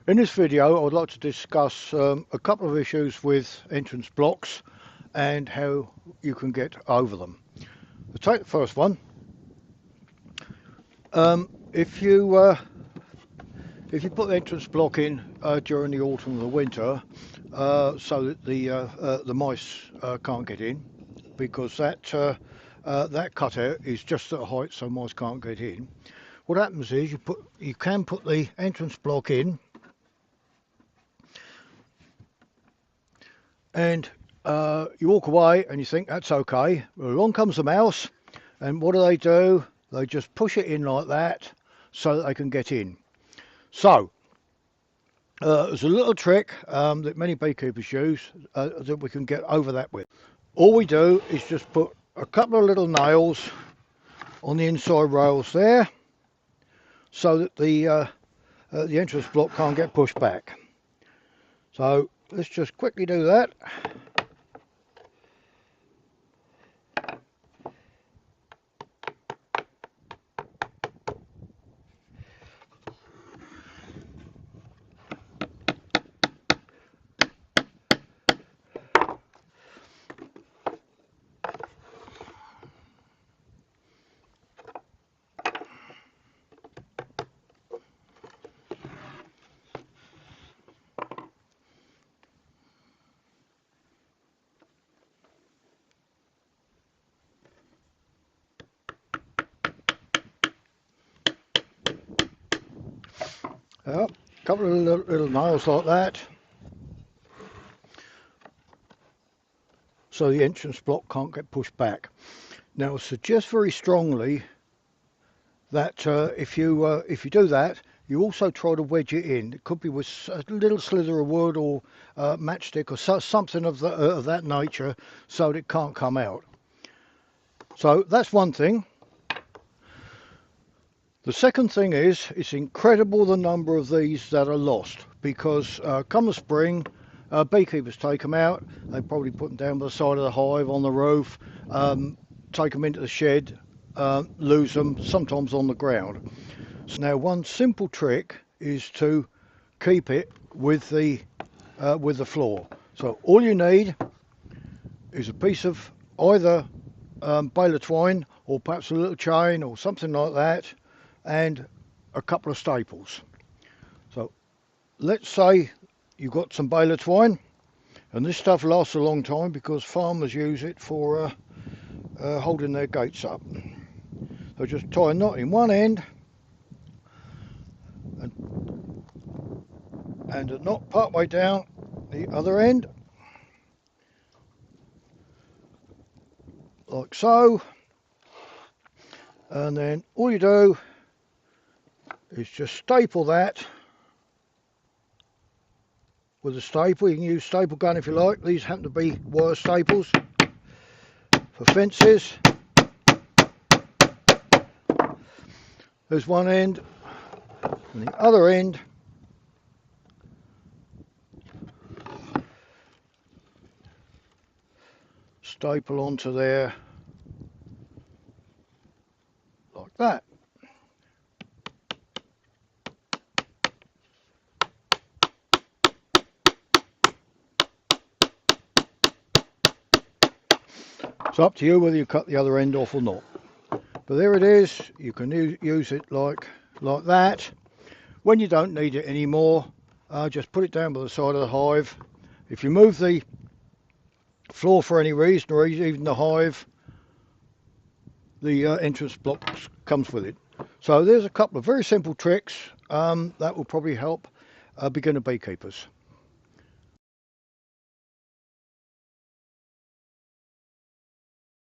In this video, I would like to discuss a couple of issues with entrance blocks and how you can get over them. I'll take the first one. If you put the entrance block in during the autumn or the winter, so that the mice can't get in, because that cutout is just at a height so mice can't get in. What happens is you can put the entrance block in, and you walk away and you think that's okay. Well, along comes the mouse, and what do? They just push it in like that so that they can get in. So there's a little trick that many beekeepers use that we can get over that with. All we do is just put a couple of little nails on the inside rails there so that the entrance block can't get pushed back. So let's just quickly do that. A couple of little nails like that, so the entrance block can't get pushed back. Now I suggest very strongly that if you do that, you also try to wedge it in. It could be with a little slither of wood or matchstick or something of that nature, so that it can't come out. So that's one thing. The second thing is, it's incredible the number of these that are lost, because come the spring, beekeepers take them out. They probably put them down by the side of the hive, on the roof, take them into the shed, lose them, sometimes on the ground. So now one simple trick is to keep it with the floor. So all you need is a piece of either bale of twine or perhaps a little chain or something like that, and a couple of staples. So let's say you've got some bale of twine, and this stuff lasts a long time because farmers use it for holding their gates up. So just tie a knot in one end and a knot part way down the other end, like so, and then all you do is just staple that with a staple. You can use staple gun if you like. These happen to be wire staples for fences. There's one end, and the other end staple onto there like that. It's up to you whether you cut the other end off or not. But there it is. You can use it like that. When you don't need it anymore, just put it down by the side of the hive. If you move the floor for any reason, or even the hive, the entrance block comes with it. So there's a couple of very simple tricks that will probably help beginner beekeepers.